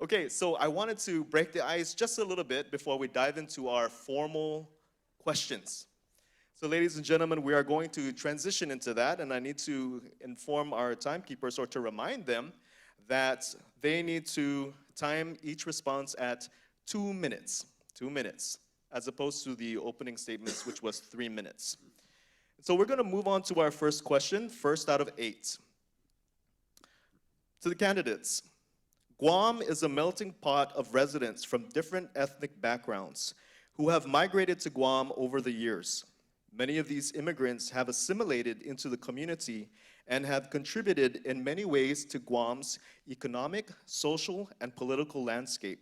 Okay, so I wanted to break the ice just a little bit before we dive into our formal questions. So ladies and gentlemen, we are going to transition into that, and I need to inform our timekeepers or to remind them that they need to time each response at 2 minutes, 2 minutes, as opposed to the opening statements, which was 3 minutes. So we're gonna move on to our first question, first out of 8. To the candidates, Guam is a melting pot of residents from different ethnic backgrounds who have migrated to Guam over the years. Many of these immigrants have assimilated into the community and have contributed in many ways to Guam's economic, social, and political landscape.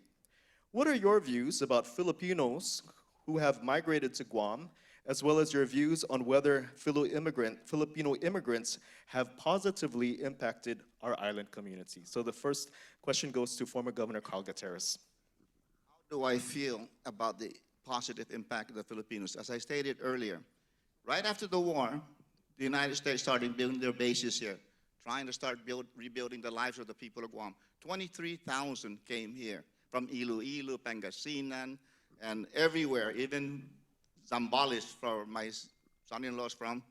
What are your views about Filipinos who have migrated to Guam, as well as your views on whether Filipino immigrants have positively impacted our island community? So the first question goes to former Governor Carl Gutierrez. How do I feel about the positive impact of the Filipinos? As I stated earlier, right after the war, the United States started building their bases here, trying to start rebuilding the lives of the people of Guam. 23,000 came here from Iloilo, Pangasinan, and everywhere, even Zambales, where my son-in-law's from.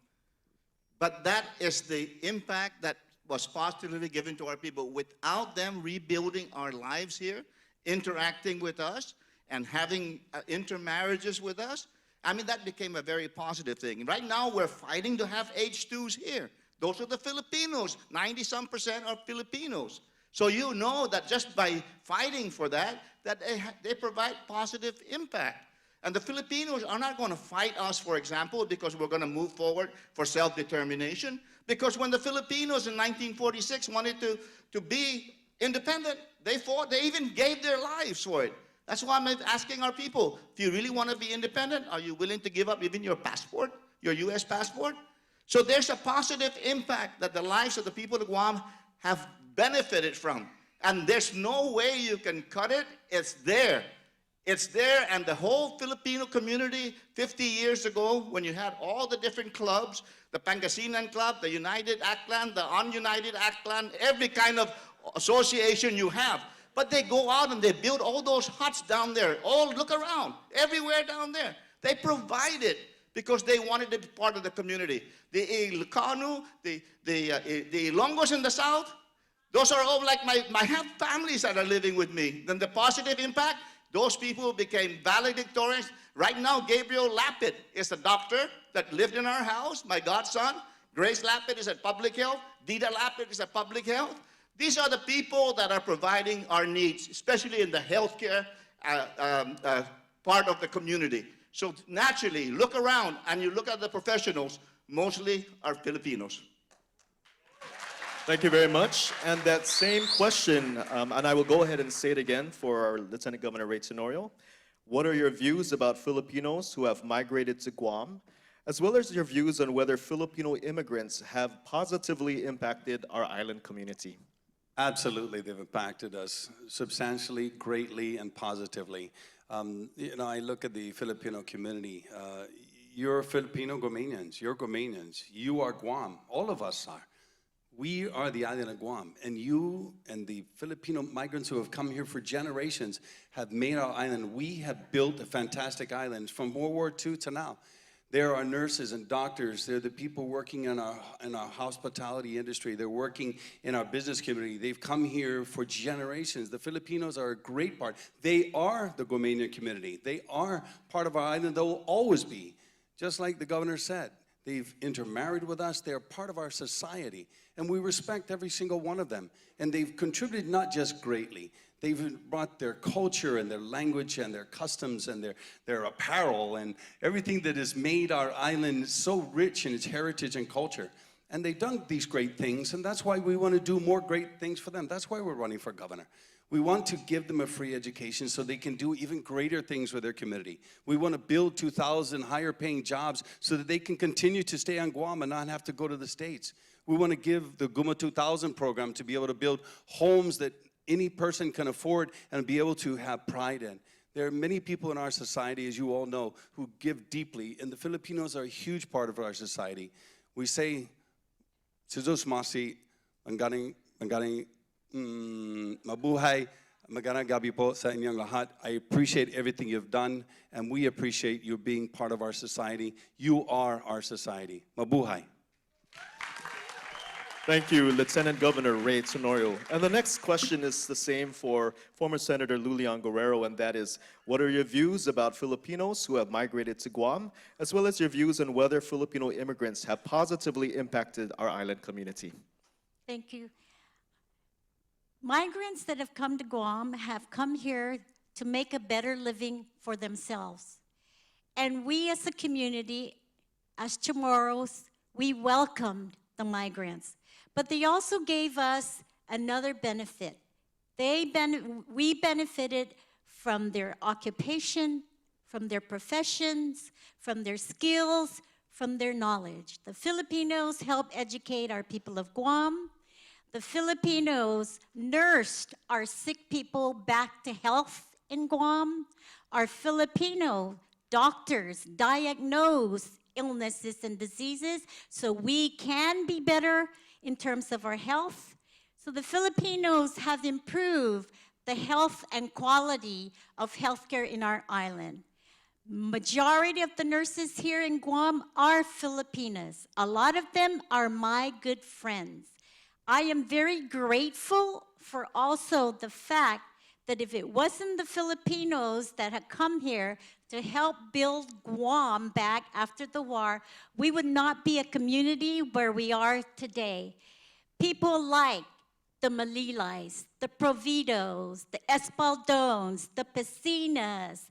But that is the impact that was positively given to our people. Without them rebuilding our lives here, interacting with us, and having intermarriages with us, I mean, that became a very positive thing. Right now, we're fighting to have H2s here. Those are the Filipinos. 90-some% are Filipinos. So you know that just by fighting for that, they provide positive impact. And the Filipinos are not going to fight us, for example, because we're going to move forward for self-determination. Because when the Filipinos in 1946 wanted to be independent, they fought, they even gave their lives for it. That's why I'm asking our people, if you really want to be independent, are you willing to give up even your passport, your U.S. passport? So there's a positive impact that the lives of the people of Guam have benefited from. And there's no way you can cut it. It's there. It's there, and the whole Filipino community 50 years ago, when you had all the different clubs, the Pangasinan Club, the United Aklan, the Ununited Aklan, every kind of association you have. But they go out and they build all those huts down there. All look around, everywhere down there. They provide it because they wanted to be part of the community. The Ilocano, the Ilonggos in the south, those are all like my half families that are living with me. Then the positive impact, those people became valedictorians. Right now, Gabriel Lapid is a doctor that lived in our house, my godson. Grace Lapid is at public health. Dita Lapid is at public health. These are the people that are providing our needs, especially in the healthcare part of the community. So naturally, look around and you look at the professionals, mostly are Filipinos. Thank you very much. And that same question, and I will go ahead and say it again for our Lieutenant Governor Ray Tenorio. What are your views about Filipinos who have migrated to Guam, as well as your views on whether Filipino immigrants have positively impacted our island community? Absolutely, they've impacted us substantially, greatly, and positively. I look at the Filipino community. You're Filipino Guamanians, you're Guamanians, you are Guam, all of us are. We are the island of Guam, and you and the Filipino migrants who have come here for generations have made our island. We have built a fantastic island from World War II to now. There are nurses and doctors. They're the people working in our hospitality industry. They're working in our business community. They've come here for generations. The Filipinos are a great part. They are the Guamanian community. They are part of our island. They will always be. Just like the governor said, they've intermarried with us. They're part of our society. And we respect every single one of them. And they've contributed not just greatly. They've brought their culture and their language and their customs and their apparel and everything that has made our island so rich in its heritage and culture. And they've done these great things, and that's why we want to do more great things for them. That's why we're running for governor. We want to give them a free education so they can do even greater things for their community. We want to build 2,000 higher paying jobs so that they can continue to stay on Guam and not have to go to the States. We want to give the Guma 2000 program to be able to build homes that any person can afford and be able to have pride in. There are many people in our society, as you all know, who give deeply, and the Filipinos are a huge part of our society. We say, "Sizos masi, mabuhay Magandang gabi po sa inyong lahat. I appreciate everything you've done, and we appreciate you being part of our society. You are our society. Mabuhay. Thank you, Lieutenant Governor Ray Tenorio. And the next question is the same for former Senator Lulian Guerrero, and that is, what are your views about Filipinos who have migrated to Guam, as well as your views on whether Filipino immigrants have positively impacted our island community? Thank you. Migrants that have come to Guam have come here to make a better living for themselves. And we as a community, as Chamorros, we welcomed the migrants. But they also gave us another benefit. We benefited from their occupation, from their professions, from their skills, from their knowledge. The Filipinos helped educate our people of Guam. The Filipinos nursed our sick people back to health in Guam. Our Filipino doctors diagnosed illnesses and diseases so we can be better in terms of our health. So the Filipinos have improved the health and quality of healthcare in our island. Majority of the nurses here in Guam are Filipinas. A lot of them are my good friends. I am very grateful for also the fact that if it wasn't the Filipinos that had come here to help build Guam back after the war, we would not be a community where we are today. People like the Malilais, the Providos, the Espaldones, the Pecinas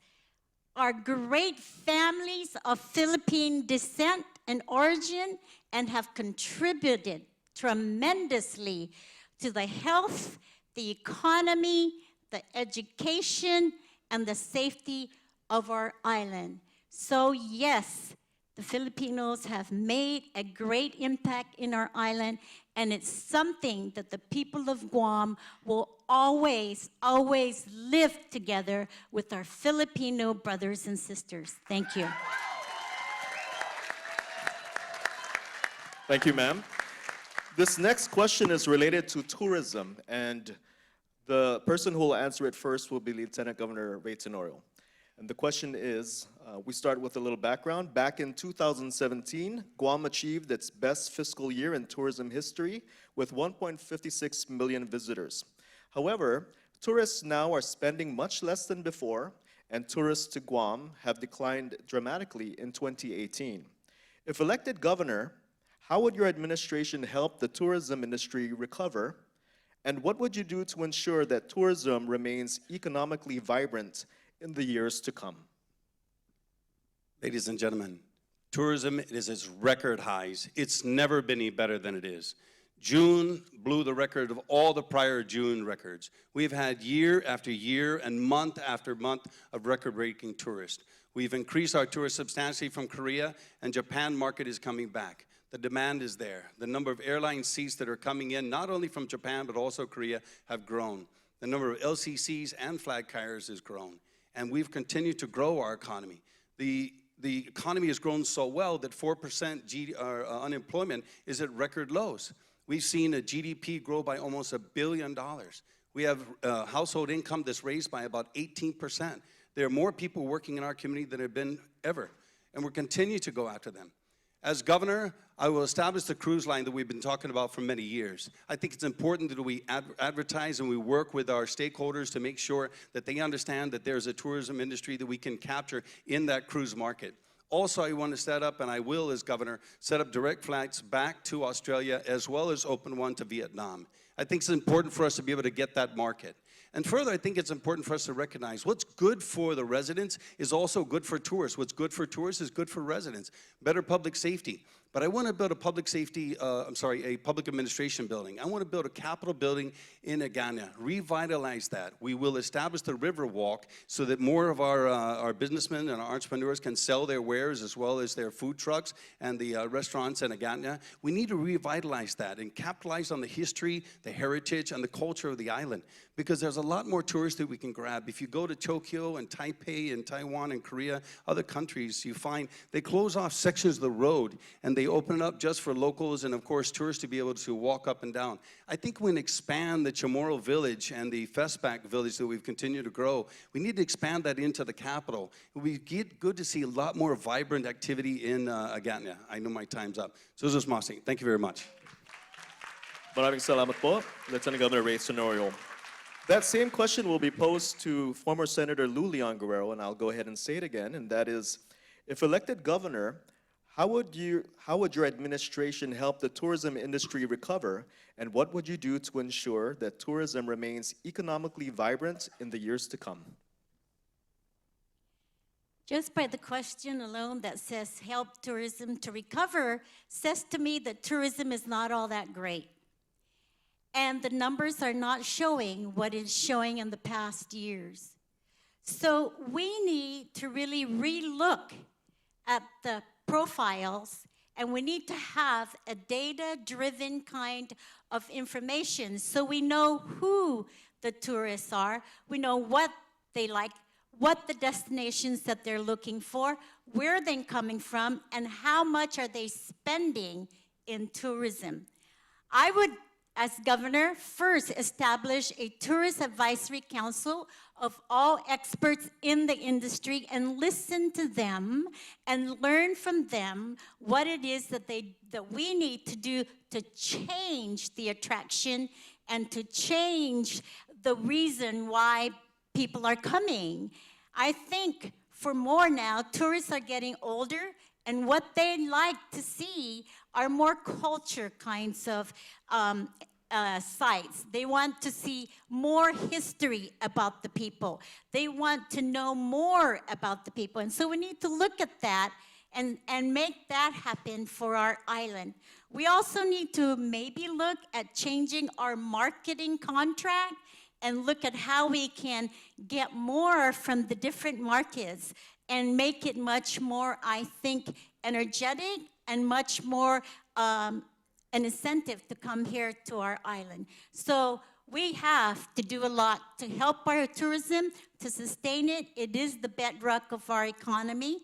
are great families of Philippine descent and origin and have contributed tremendously to the health, the economy, the education, and the safety of our island. So yes, the Filipinos have made a great impact in our island, and it's something that the people of Guam will always, always live together with our Filipino brothers and sisters. Thank you. Thank you, ma'am. This next question is related to tourism, and the person who will answer it first will be Lieutenant Governor Ray Tenorio. And the question is, we start with a little background. Back in 2017, Guam achieved its best fiscal year in tourism history with 1.56 million visitors. However, tourists now are spending much less than before, and tourists to Guam have declined dramatically in 2018. If elected governor, how would your administration help the tourism industry recover? And what would you do to ensure that tourism remains economically vibrant in the years to come? Ladies and gentlemen, tourism is its record highs. It's never been any better than it is. June blew the record of all the prior June records. We've had year after year and month after month of record-breaking tourists. We've increased our tourists substantially from Korea, and Japan market is coming back. The demand is there. The number of airline seats that are coming in, not only from Japan, but also Korea, have grown. The number of LCCs and flag carriers has grown. And we've continued to grow our economy. The economy has grown so well that 4% unemployment is at record lows. We've seen a GDP grow by almost $1 billion. We have household income that's raised by about 18%. There are more people working in our community than have been ever, and we're continuing to go after them. As governor, I will establish the cruise line that we've been talking about for many years. I think it's important that we advertise and we work with our stakeholders to make sure that they understand that there's a tourism industry that we can capture in that cruise market. Also, I want to set up, and I will as governor, set up direct flights back to Australia as well as open one to Vietnam. I think it's important for us to be able to get that market. And further, I think it's important for us to recognize what's good for the residents is also good for tourists. What's good for tourists is good for residents. Better public safety. But I want to build a public administration building. I want to build a Capitol building in Agana, revitalize that. We will establish the River Walk so that more of our businessmen and our entrepreneurs can sell their wares as well as their food trucks and the restaurants in Agana. We need to revitalize that and capitalize on the history, the heritage, and the culture of the island. because there's a lot more tourists that we can grab. If you go to Tokyo and Taipei and Taiwan and Korea, other countries, you find they close off sections of the road and they open it up just for locals and, of course, tourists to be able to walk up and down. I think we can expand the Chamorro village and the Festback village that we've continued to grow. We need to expand that into the capital. It would be good to see a lot more vibrant activity in Agatna. I know my time's up. So this is Mossing. Thank you very much. Maraming salamat po, Lieutenant Governor Ray Sonorio. That same question will be posed to former Senator Lou Leon Guerrero, and I'll go ahead and say it again, and that is, if elected governor, how would your administration help the tourism industry recover, and what would you do to ensure that tourism remains economically vibrant in the years to come? Just by the question alone that says help tourism to recover says to me that tourism is not all that great. And the numbers are not showing what it's showing in the past years. So we need to really relook at the profiles, and we need to have a data-driven kind of information so we know who the tourists are, we know what they like, what the destinations that they're looking for, where they're coming from, and how much are they spending in tourism. I would, as governor, first establish a tourist advisory council of all experts in the industry and listen to them and learn from them what it is that we need to do to change the attraction and to change the reason why people are coming. I think for more now, tourists are getting older, and what they like to see are more culture kinds of sites. They want to see more history about the people. They want to know more about the people. And so we need to look at that and make that happen for our island. We also need to maybe look at changing our marketing contract and look at how we can get more from the different markets and make it much more, I think, energetic and much more an incentive to come here to our island. So we have to do a lot to help our tourism, to sustain it. It is the bedrock of our economy.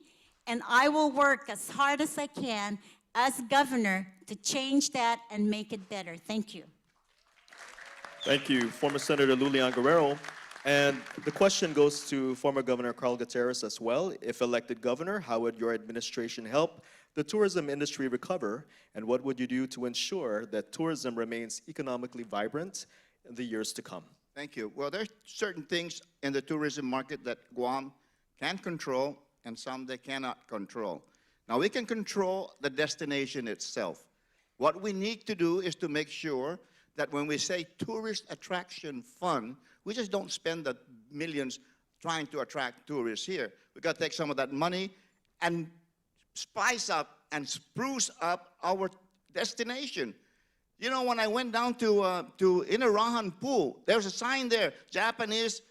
And I will work as hard as I can as governor to change that and make it better. Thank you. Thank you, former Senator Lou Leon Guerrero. And the question goes to former Governor Carl Gutierrez as well. If elected governor, how would your administration help the tourism industry recover? And what would you do to ensure that tourism remains economically vibrant in the years to come? Thank you. Well, there's certain things in the tourism market that Guam can control and some they cannot control. Now, we can control the destination itself. What we need to do is to make sure that when we say tourist attraction fund, we just don't spend the millions trying to attract tourists here. We got to take some of that money and spice up and spruce up our destination. You know, when I went down to Inarahan Pool, there's a sign there, Japanese,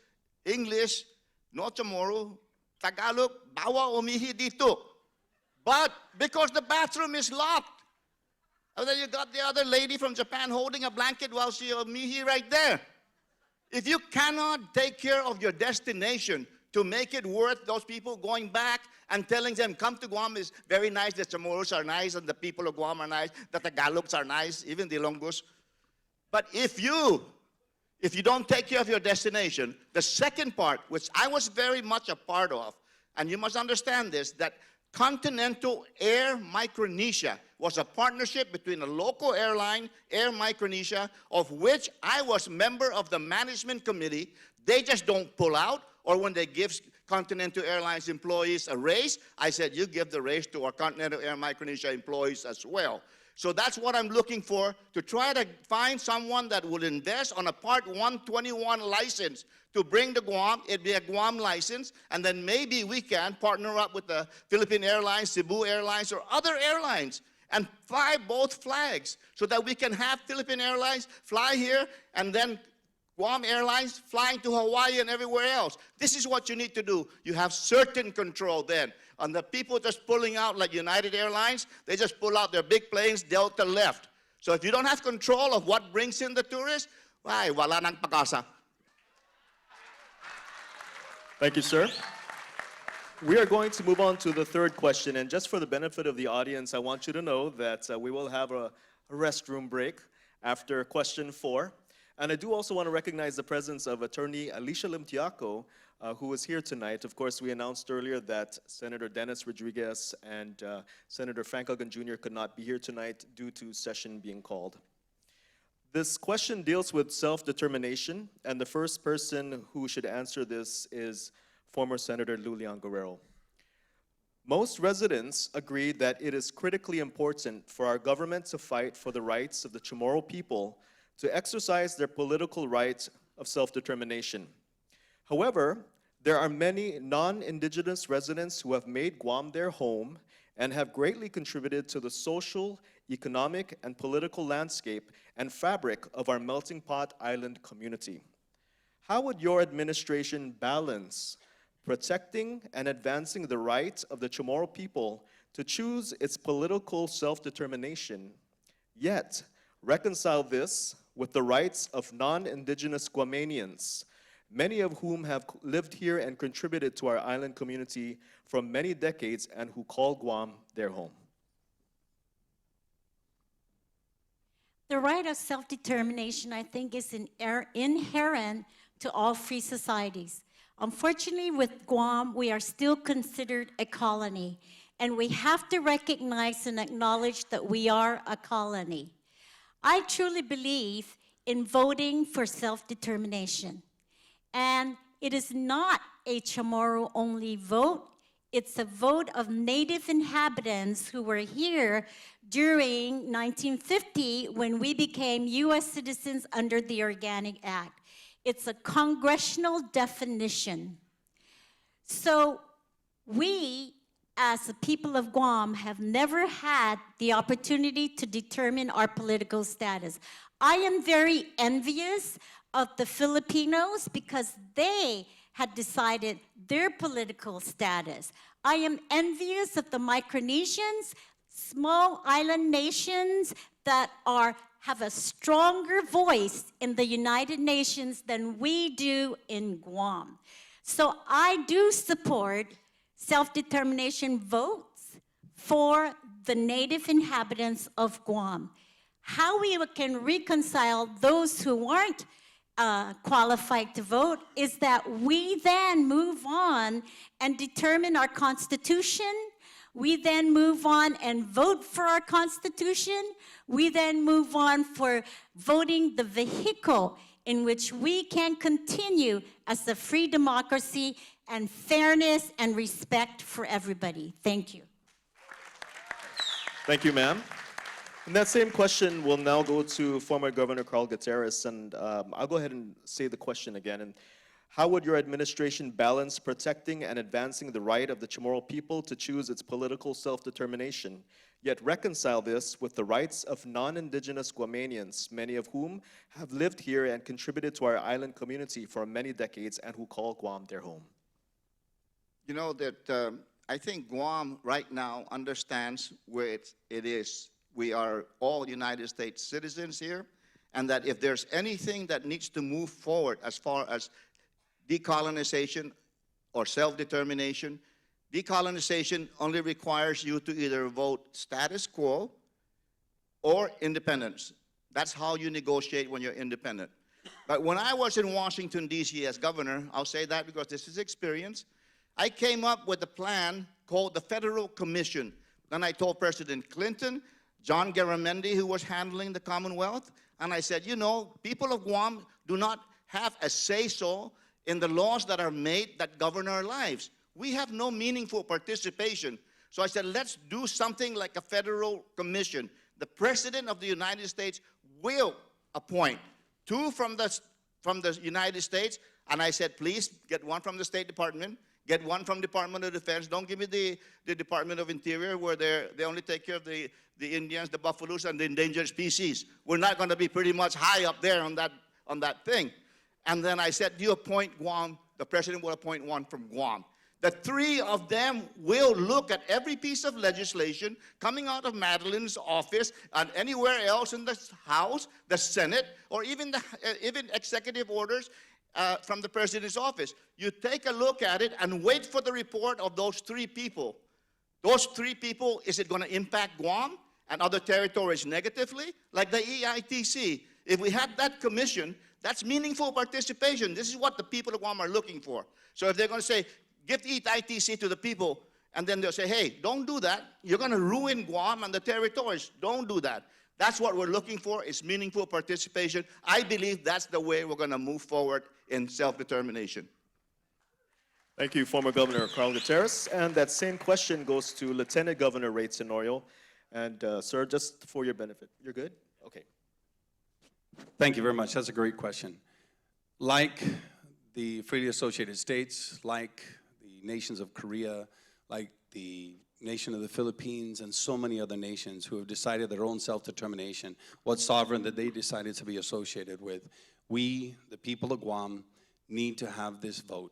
English, no Chamorro, Tagalog, bawa umihi dito. But because the bathroom is locked, and then you got the other lady from Japan holding a blanket while she umihi right there. If you cannot take care of your destination to make it worth those people going back and telling them, come to Guam is very nice, the Chamorros are nice, and the people of Guam are nice, the Tagalogs are nice, even the Ilonggos. But if you don't take care of your destination, the second part, which I was very much a part of, and you must understand this, that Continental Air Micronesia was a partnership between a local airline, Air Micronesia, of which I was member of the management committee. They just don't pull out, or when they give Continental Airlines employees a raise, I said, you give the raise to our Continental Air Micronesia employees as well. So that's what I'm looking for, to try to find someone that will invest on a Part 121 license to bring to Guam. It'd be a Guam license, and then maybe we can partner up with the Philippine Airlines, Cebu Airlines, or other airlines and fly both flags so that we can have Philippine Airlines fly here and then Guam Airlines flying to Hawaii and everywhere else. This is what you need to do. You have certain control then. And the people just pulling out like United Airlines, they just pull out their big planes, Delta left. So if you don't have control of what brings in the tourists, why, wala nang pag-asa. Thank you, sir. We are going to move on to the third question, and just for the benefit of the audience, I want you to know that we will have a restroom break after question 4. And I do also want to recognize the presence of Attorney Alicia Limtiaco, who is here tonight. Of course, we announced earlier that Senator Dennis Rodriguez and Senator Frank Elgin Jr. could not be here tonight due to session being called. This question deals with self-determination, and the first person who should answer this is former Senator Lulian Guerrero. Most residents agree that it is critically important for our government to fight for the rights of the Chamorro people to exercise their political right of self-determination. However, there are many non-Indigenous residents who have made Guam their home and have greatly contributed to the social, economic, and political landscape and fabric of our melting pot island community. How would your administration balance protecting and advancing the right of the Chamorro people to choose its political self-determination, yet reconcile this with the rights of non-Indigenous Guamanians, many of whom have lived here and contributed to our island community for many decades and who call Guam their home? The right of self-determination, I think, is inherent to all free societies. Unfortunately, with Guam, we are still considered a colony, and we have to recognize and acknowledge that we are a colony. I truly believe in voting for self-determination, and it is not a Chamorro-only vote. It's a vote of native inhabitants who were here during 1950 when we became U.S. citizens under the Organic Act. It's a congressional definition. So we, as the people of Guam, have never had the opportunity to determine our political status. I am very envious of the Filipinos because they had decided their political status. I am envious of the Micronesians, small island nations that have a stronger voice in the United Nations than we do in Guam. So I do support self-determination votes for the native inhabitants of Guam. How we can reconcile those who aren't qualified to vote is that we then move on and determine our Constitution. We then move on and vote for our Constitution. We then move on for voting the vehicle in which we can continue as a free democracy and fairness and respect for everybody. Thank you. Thank you, ma'am. And that same question will now go to former Governor Carl Gutierrez, and I'll go ahead and say the question again. And how would your administration balance protecting and advancing the right of the Chamorro people to choose its political self-determination, yet reconcile this with the rights of non-Indigenous Guamanians, many of whom have lived here and contributed to our island community for many decades and who call Guam their home? You know that I think Guam right now understands where it is. We are all United States citizens here, and that if there's anything that needs to move forward as far as decolonization or self-determination, decolonization only requires you to either vote status quo or independence. That's how you negotiate when you're independent. But when I was in Washington, D.C. as governor, I'll say that because this is experience, I came up with a plan called the Federal Commission. Then I told President Clinton, John Garamendi, who was handling the Commonwealth, and I said, you know, people of Guam do not have a say-so in the laws that are made that govern our lives. We have no meaningful participation. So I said, let's do something like a federal commission. The President of the United States will appoint 2 from the United States, and I said, please get 1 from the State Department, get 1 from Department of Defense. Don't give me the Department of Interior where they only take care of the Indians, the buffaloes, and the endangered species. We're not going to be pretty much high up there on that thing. And then I said, you appoint Guam, the President will appoint 1 from Guam. The 3 of them will look at every piece of legislation coming out of Madeline's office and anywhere else in the House, the Senate, or even executive orders from the president's office. You take a look at it and wait for the report of those 3 people. Those 3 people, is it going to impact Guam and other territories negatively? Like the EITC, if we had that commission, that's meaningful participation. This is what the people of Guam are looking for. So if they're going to say, give the EITC to the people, and then they'll say, hey, don't do that. You're going to ruin Guam and the territories. Don't do that. That's what we're looking for, is meaningful participation. I believe that's the way we're going to move forward in self-determination. Thank you, former Governor Carl Gutierrez. And that same question goes to Lieutenant Governor Ray Tenorio. And sir, just for your benefit, you're good? Okay. Thank you very much. That's a great question. Like the Freely Associated States, like the nations of Korea, like the nation of the Philippines, and so many other nations who have decided their own self-determination, what sovereign that they decided to be associated with, we, the people of Guam, need to have this vote.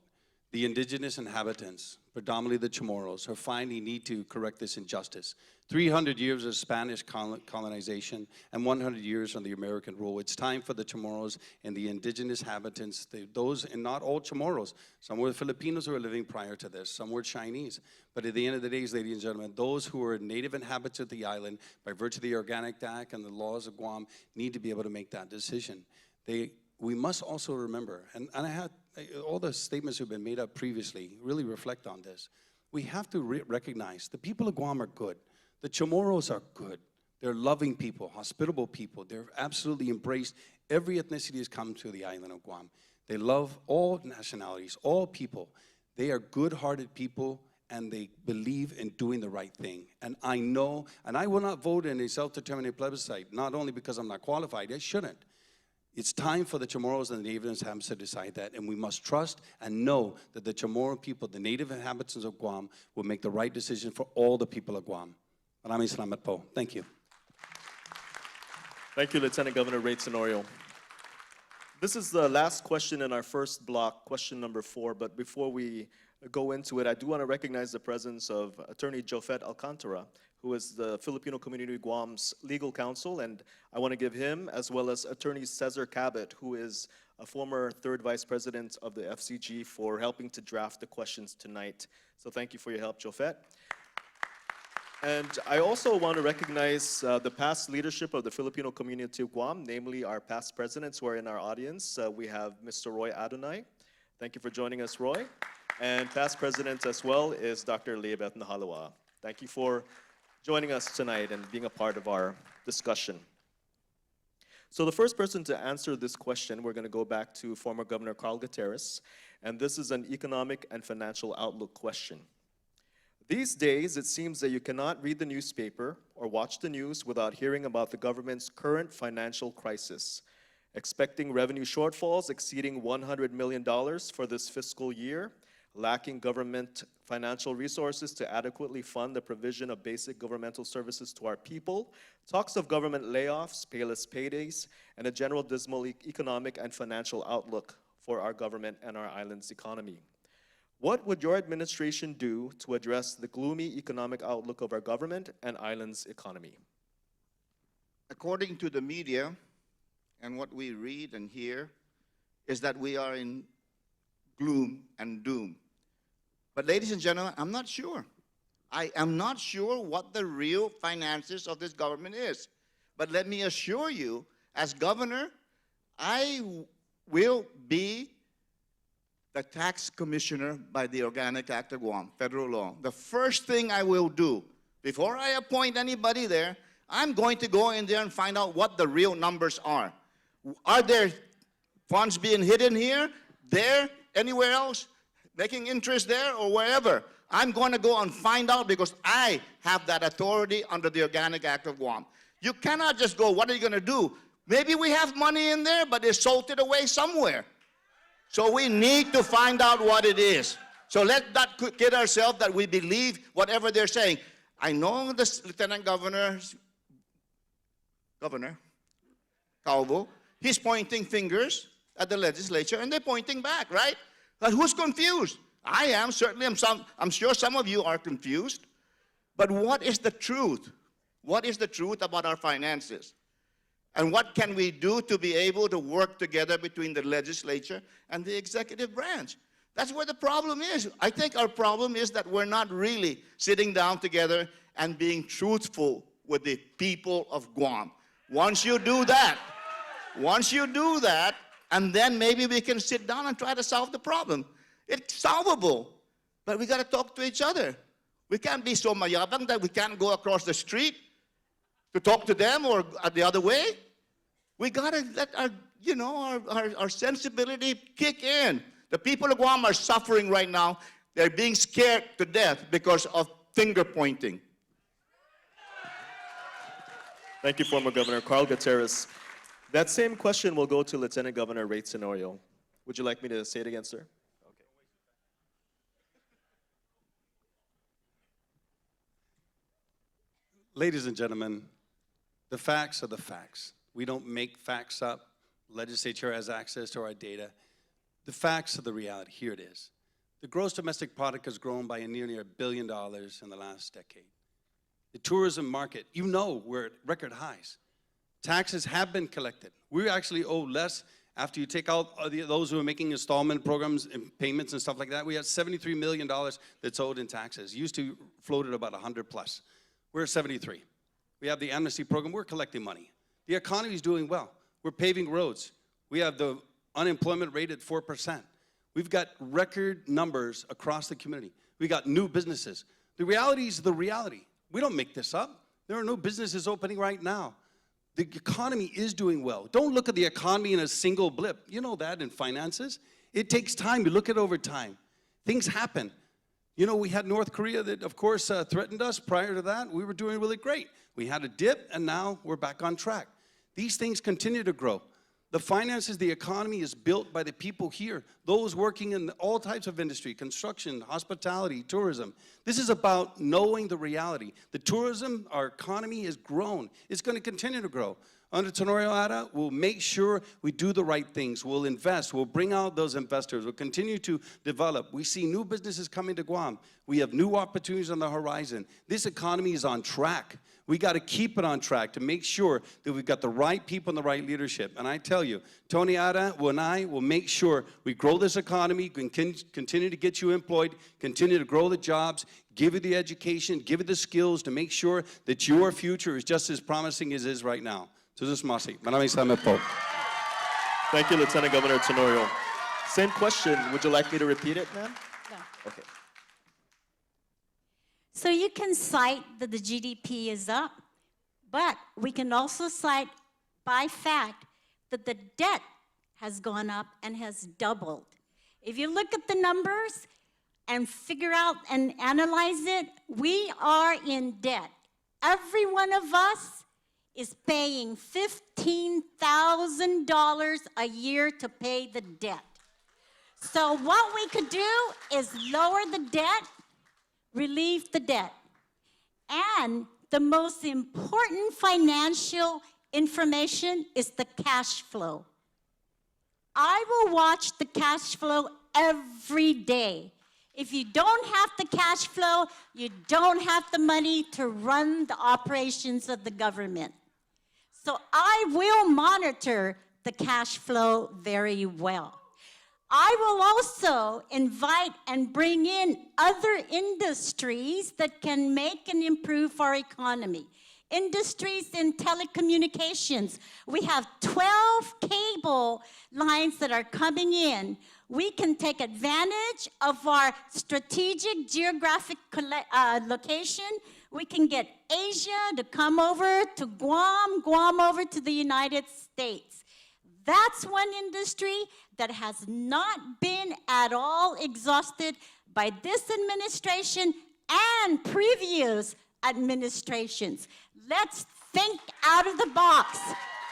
The indigenous inhabitants, predominantly the Chamorros, are finally need to correct this injustice. 300 years of Spanish colonization and 100 years on the American rule. It's time for the Chamorros and the indigenous inhabitants, those, and not all Chamorros. Some were Filipinos who were living prior to this. Some were Chinese. But at the end of the day, ladies and gentlemen, those who are native inhabitants of the island, by virtue of the Organic Act and the laws of Guam, need to be able to make that decision. We must also remember, and I had all the statements who've been made up previously really reflect on this. We have to recognize the people of Guam are good. The Chamorros are good. They're loving people, hospitable people. They're absolutely embraced. Every ethnicity has come to the island of Guam. They love all nationalities, all people. They are good-hearted people, and they believe in doing the right thing. And I know, and I will not vote in a self-determination plebiscite, not only because I'm not qualified, I shouldn't. It's time for the Chamorros and the native inhabitants to decide that, and we must trust and know that the Chamorro people, the native inhabitants of Guam, will make the right decision for all the people of Guam. Maraming salamat po. Thank you. Thank you, Lieutenant Governor Ray Tenorio. This is the last question in our first block, question number 4, but before we go into it, I do want to recognize the presence of Attorney Jofet Alcantara, who is the Filipino Community Guam's legal counsel, and I want to give him, as well as Attorney Cesar Cabot, who is a former 3rd Vice President of the FCG, for helping to draft the questions tonight. So thank you for your help, Jofet. And I also want to recognize the past leadership of the Filipino community of Guam, namely our past presidents who are in our audience. We have Mr. Roy Adonai. Thank you for joining us, Roy. And past president as well is Dr. Leabeth Nahalawa. Thank you for joining us tonight and being a part of our discussion. So the first person to answer this question, we're going to go back to former Governor Carl Gutierrez, and this is an economic and financial outlook question. These days, it seems that you cannot read the newspaper or watch the news without hearing about the government's current financial crisis, expecting revenue shortfalls exceeding $100 million for this fiscal year, lacking government financial resources to adequately fund the provision of basic governmental services to our people, talks of government layoffs, payless paydays, and a general dismal economic and financial outlook for our government and our island's economy. What would your administration do to address the gloomy economic outlook of our government and island's economy? According to the media and what we read and hear, is that we are in gloom and doom. But ladies and gentlemen, I'm not sure. I am not sure what the real finances of this government is. But let me assure you, as governor, I will be the tax commissioner by the Organic Act of Guam, federal law. The first thing I will do, before I appoint anybody there, I'm going to go in there and find out what the real numbers are. Are there funds being hidden here, there, anywhere else, making interest there, or wherever? I'm going to go and find out because I have that authority under the Organic Act of Guam. You cannot just go, what are you going to do? Maybe we have money in there, but it's salted away somewhere. So we need to find out what it is. So let's not kid ourselves that we believe whatever they're saying. I know the Lieutenant Governor, Calvo, he's pointing fingers at the legislature, and they're pointing back, right? But who's confused? I am, certainly. I'm sure some of you are confused. But what is the truth? What is the truth about our finances? And what can we do to be able to work together between the legislature and the executive branch? That's where the problem is. I think our problem is that we're not really sitting down together and being truthful with the people of Guam. Once you do that, and then maybe we can sit down and try to solve the problem. It's solvable, but we got to talk to each other. We can't be so mayabang that we can't go across the street to talk to them or the other way. We got to let our sensibility kick in. The people of Guam are suffering right now. They're being scared to death because of finger pointing. Thank you, former Governor Carl Gutierrez. That same question will go to Lieutenant Governor Ray Tenorio. Would you like me to say it again, sir? Ladies and gentlemen, the facts are the facts. We don't make facts up. Legislature has access to our data. The facts are the reality. Here it is. The gross domestic product has grown by nearly $1 billion in the last decade. The tourism market, we're at record highs. Taxes have been collected. We actually owe less after you take out those who are making installment programs and payments and stuff like that. We have $73 million that's owed in taxes. Used to float at about 100 plus. We're at 73. We have the amnesty program. We're collecting money. The economy is doing well. We're paving roads. We have the unemployment rate at 4%. We've got record numbers across the community. We got new businesses. The reality is the reality. We don't make this up. There are no businesses opening right now. The economy is doing well. Don't look at the economy in a single blip. You know that in finances. It takes time. You look at it over time. Things happen. We had North Korea that, of course, threatened us. Prior to that, we were doing really great. We had a dip, and now we're back on track. These things continue to grow. The finances, the economy is built by the people here, those working in all types of industry, construction, hospitality, tourism. This is about knowing the reality. The tourism, our economy has grown. It's going to continue to grow. Under Tenorio Ara, we'll make sure we do the right things. We'll invest. We'll bring out those investors. We'll continue to develop. We see new businesses coming to Guam. We have new opportunities on the horizon. This economy is on track. We got to keep it on track to make sure that we've got the right people and the right leadership. And I tell you, Tony Ara and I will make sure we grow this economy, continue to get you employed, continue to grow the jobs, give you the education, give you the skills to make sure that your future is just as promising as it is right now. Maraming salamat po. Thank you, Lieutenant Governor Tenorio. Same question. Would you like me to repeat it, ma'am? No. Okay. So you can cite that the GDP is up, but we can also cite by fact that the debt has gone up and has doubled. If you look at the numbers and figure out and analyze it, we are in debt. Every one of us is paying $15,000 a year to pay the debt. So what we could do is lower the debt, relieve the debt. And the most important financial information is the cash flow. I will watch the cash flow every day. If you don't have the cash flow, you don't have the money to run the operations of the government. So I will monitor the cash flow very well. I will also invite and bring in other industries that can make and improve our economy. Industries in telecommunications. We have 12 cable lines that are coming in. We can take advantage of our strategic geographic location. We can get Asia to come over to Guam, Guam over to the United States. That's one industry that has not been at all exhausted by this administration and previous administrations. Let's think out of the box,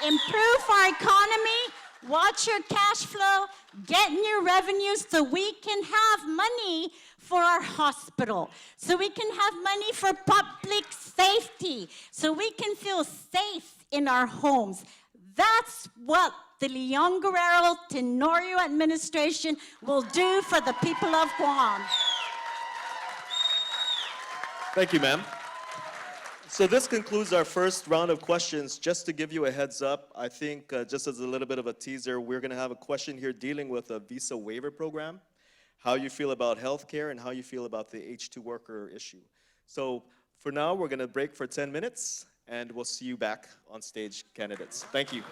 improve our economy, watch your cash flow, get new revenues so we can have money for our hospital, so we can have money for public safety, so we can feel safe in our homes. That's what the Leon Guerrero Tenorio administration will do for the people of Guam. Thank you, ma'am. So this concludes our first round of questions. Just to give you a heads up, I think just as a little bit of a teaser, we're going to have a question here dealing with a visa waiver program, how you feel about healthcare, and how you feel about the H-2 worker issue. So for now, we're going to break for 10 minutes, and we'll see you back on stage, candidates. Thank you.